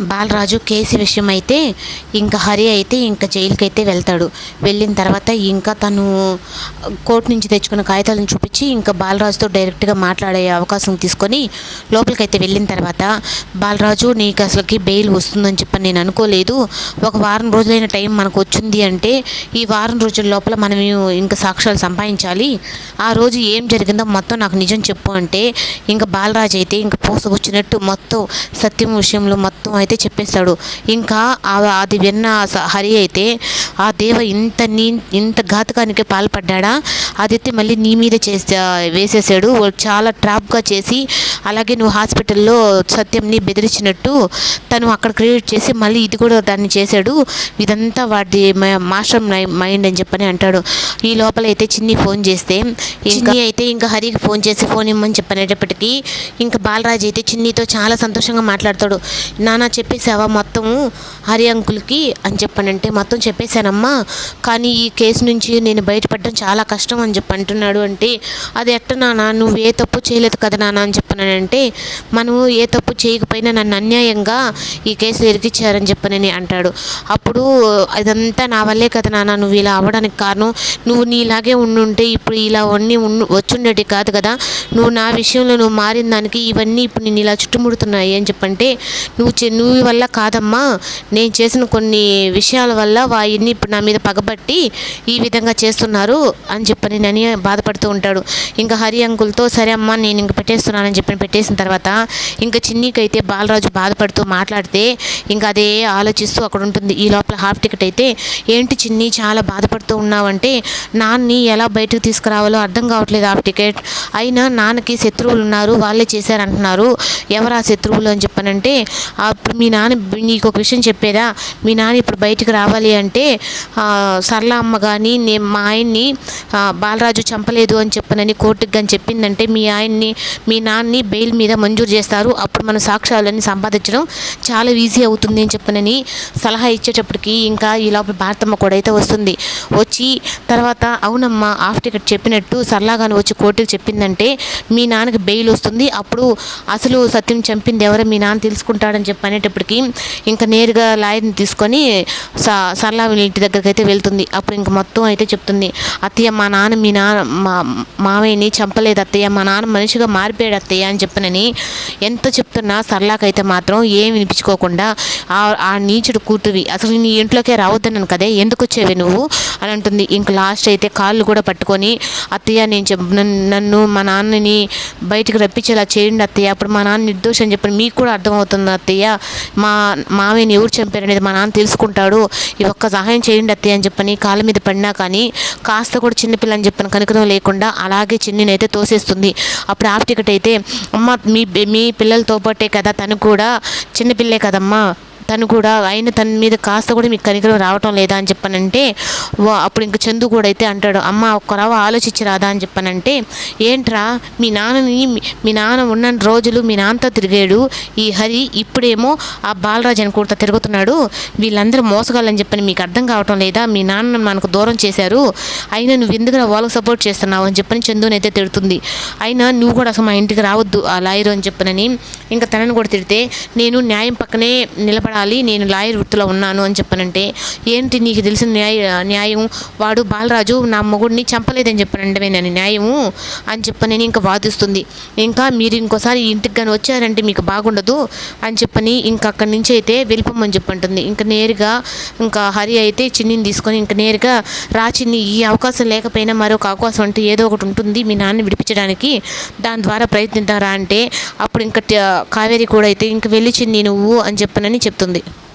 Balaraju case విషయం అయితే ఇంకా హరి అయితే ఇంకా జైలుకైతే వెళ్తాడు. వెళ్ళిన తర్వాత ఇంకా తను కోర్టు నుంచి తెచ్చుకున్న కాగితాలను చూపించి ఇంకా బాలరాజుతో డైరెక్ట్గా మాట్లాడే అవకాశం తీసుకొని లోపలికైతే వెళ్ళిన తర్వాత, బాలరాజు నీకు అసలుకి బెయిల్ వస్తుందని చెప్పని నేను అనుకోలేదు. ఒక వారం రోజులైన టైం మనకు వచ్చింది అంటే ఈ వారం రోజుల లోపల మనం ఇంకా సాక్ష్యాలు సంపాదించాలి. ఆ రోజు ఏం జరిగిందో మొత్తం నాకు నిజం చెప్పు అంటే ఇంకా బాలరాజు అయితే ఇంకా పోసకొచ్చినట్టు మొత్తం సత్యం విషయంలో మొత్తం అయితే చెప్పేస్తాడు. ఇంకా అది విన్న హరి అయితే ఆ దేవ ఇంత ఘాతకానికి పాల్పడ్డా, అదైతే మళ్ళీ నీ మీద వేసేసాడు, చాలా ట్రాప్గా చేసి, అలాగే నువ్వు హాస్పిటల్లో సత్యంని బెదిరించినట్టు తను అక్కడ క్రియేట్ చేసి మళ్ళీ ఇది కూడా దాన్ని చేశాడు, ఇదంతా వాడి మాస్టర్ మైండ్ అని చెప్పని అంటాడు. ఈ లోపల అయితే చిన్ని ఫోన్ చేస్తే చిన్ని అయితే ఇంకా హరికి ఫోన్ చేసి ఫోన్ ఇమ్మని చెప్పనేటప్పటికీ ఇంకా బాలరాజు అయితే చిన్నితో చాలా సంతోషంగా మాట్లాడతాడు. నాన్న చెప్పేసావా మొత్తము హరి అంకుల్కి అని చెప్పనంటే, మొత్తం చెప్పేశానమ్మా, కానీ ఈ కేసు నుంచి నేను బయటపడడం చాలా కష్టం అని చెప్పి అంటున్నాడు. అంటే అది ఎట్ట నాన్న, నువ్వు ఏ తప్పు చేయలేదు కదా నాన్న అని చెప్పనంటే, మనం ఏ తప్పు చేయకపోయినా నన్ను అన్యాయంగా ఈ కేసులో ఇరికిచ్చారని చెప్పనని అంటాడు. అప్పుడు అదంతా నా వల్లే కదా నాన్న, నువ్వు ఇలా అవ్వడానికి కారణం, నువ్వు నీలాగే ఉండుంటే ఇప్పుడు ఇలా అన్నీ వచ్చుండేటి కాదు కదా, నువ్వు నా విషయంలో నువ్వు మారిన దానికి ఇవన్నీ ఇప్పుడు నేను ఇలా చుట్టుముడుతున్నాయి అని చెప్పంటే, నువ్వు వల్ల కాదమ్మా, నేను చేసిన కొన్ని విషయాల వల్ల వాయిని ఇప్పుడు నా మీద పగబట్టి ఈ విధంగా చేస్తున్నారు అని చెప్పని నని బాధపడుతూ ఉంటాడు. ఇంకా హరి అంకుల్తో సరే అమ్మా నేను ఇంక పెట్టేస్తున్నానని చెప్పి పెట్టేసిన తర్వాత ఇంకా చిన్నికైతే బాలరాజు బాధపడుతూ మాట్లాడితే ఇంకా అదే ఆలోచిస్తూ అక్కడ ఉంటుంది. ఈ లోపల హాఫ్ టికెట్ అయితే, ఏంటి చిన్ని చాలా బాధపడుతూ ఉన్నావంటే, నాన్నని ఎలా బయటకు తీసుకురావాలో అర్థం కావట్లేదు హాఫ్ టికెట్, అయినా నాన్నకి శత్రువులు ఉన్నారు, వాళ్ళే చేశారంటున్నారు, ఎవరు ఆ శత్రువులు అని చెప్పనంటే, అప్పుడు మీ నాన్న నీకు ఒక విషయం చెప్పేదా, మీ నాన్న ఇప్పుడు బయటకు రావాలి అంటే సరళ అమ్మ కానీ మా ఆయన్ని బాలరాజు చంపలేదు అని చెప్పనని కోర్టుకి కానీ చెప్పిందంటే మీ నాన్నని బెయిల్ మీద మంజూరు చేస్తారు, అప్పుడు మన సాక్ష్యాలన్నీ సంపాదించడం చాలా ఈజీ అవుతుంది అని చెప్పనని సలహా ఇచ్చేటప్పటికి ఇంకా ఈ లోపల భారతమ్మ కూడా అయితే వస్తుంది. వచ్చి తర్వాత అవునమ్మా హాఫ్ టికెట్ చెప్పినట్టు సరళగాను వచ్చి కోర్టుకి చెప్పిందంటే మీ నాన్నకి బెయిల్ వస్తుంది, అప్పుడు అసలు సత్యం చంపింది ఎవరో మీ నాన్న తెలుసుకుంటాడని చెప్పి అనేటప్పటికి ఇంకా నేరుగా లాయర్ని తీసుకొని సరళ వీళ్ళ ఇంటి దగ్గరికి అయితే వెళ్తుంది. అప్పుడు ఇంక మొత్తం అయితే చెప్తుంది, అత్తయ్య మా నాన్న మీ నాన్న మామయ్యని చంపలేదు అత్తయ్య, మా నాన్న మనిషిగా మారిపోయాడు అత్తయ్య అని చెప్పనని ఎంత చెప్తున్నా సరళకైతే మాత్రం ఏం వినిపించుకోకుండా, ఆ నీచుడు కూతువి అసలు నీ ఇంట్లోకే రావద్దన్నాను కదే, ఎందుకు వచ్చేవి నువ్వు అని అంటుంది. ఇంక లాస్ట్ అయితే కాళ్ళు కూడా పట్టుకొని, అత్తయ్య నేను నన్ను మా నాన్నని బయటకు రప్పించేలా చేయండి అత్తయ్య, అప్పుడు మా నాన్న నిర్దోషం చెప్పని మీకు కూడా అర్థమవుతుంది అత్తయ్య, మా మామయ్యని ఎవరు చంపారనేది మా నాన్న తెలుసుకుంటాడు, ఈ ఒక్క సహాయం చేయండి అత్తయ్య అని చెప్పని కాళ్ళ మీద పడినా కానీ కాస్త కూడా చిన్నపిల్ల అని చెప్పని కనుకరం లేకుండా అలాగే చిన్నినైతే తోసేస్తుంది. అప్పుడు హాఫ్ టికెట్ అయితే, అమ్మ మీ పిల్లలతో పాటే కదా తను కూడా చిన్నపిల్లే కదమ్మా, తను కూడా అయిన తన మీద కాస్త కూడా మీకు కనికరం రావటం లేదా అని చెప్పనంటే, అప్పుడు ఇంక చందు కూడా అయితే అంటాడు, అమ్మ ఒక్కరావ ఆలోచించి రాదా అని చెప్పనంటే, ఏంట్రా మీ నాన్న ఉన్న రోజులు మీ నాన్నతో తిరిగాడు ఈ హరి, ఇప్పుడేమో ఆ బాలరాజు అని కూడా తిరుగుతున్నాడు, వీళ్ళందరూ మోసగాలని చెప్పని మీకు అర్థం కావటం లేదా, మీ నాన్న మనకు దూరం చేశారు, అయినా నువ్వు ఎందుకు వాళ్ళకి సపోర్ట్ చేస్తున్నావు అని చెప్పని చందునైతే తిడుతుంది. అయినా నువ్వు కూడా అసలు మా ఇంటికి రావద్దు ఆ లాయరు అని చెప్పనని ఇంకా తనని కూడా తిడితే, నేను న్యాయం పక్కనే నేను లాయర్ వృత్తిలో ఉన్నాను అని చెప్పనంటే, ఏంటి నీకు తెలిసిన న్యాయం, వాడు బాలరాజు నా మొగుడిని చంపలేదని చెప్పనంటే నేను న్యాయము అని చెప్పని ఇంకా వాదిస్తుంది. ఇంకా మీరు ఇంకోసారి ఇంటికి కానీ వచ్చారంటే మీకు బాగుండదు అని చెప్పని ఇంకా అక్కడి నుంచి అయితే వెళ్ళిపోమని చెప్పంటుంది. ఇంకా నేరుగా ఇంకా హరి అయితే చిన్నిని తీసుకొని ఇంకా నేరుగా చిన్ని, ఈ అవకాశం లేకపోయినా మరొక అవకాశం అంటే ఏదో ఒకటి ఉంటుంది మీ నాన్న విడిపించడానికి, దాని ద్వారా ప్రయత్నిద్దారా అంటే అప్పుడు ఇంకా కావేరి కూడా అయితే ఇంక వెళ్ళి చిన్ని నువ్వు అని చెప్పనని చెప్తుంది.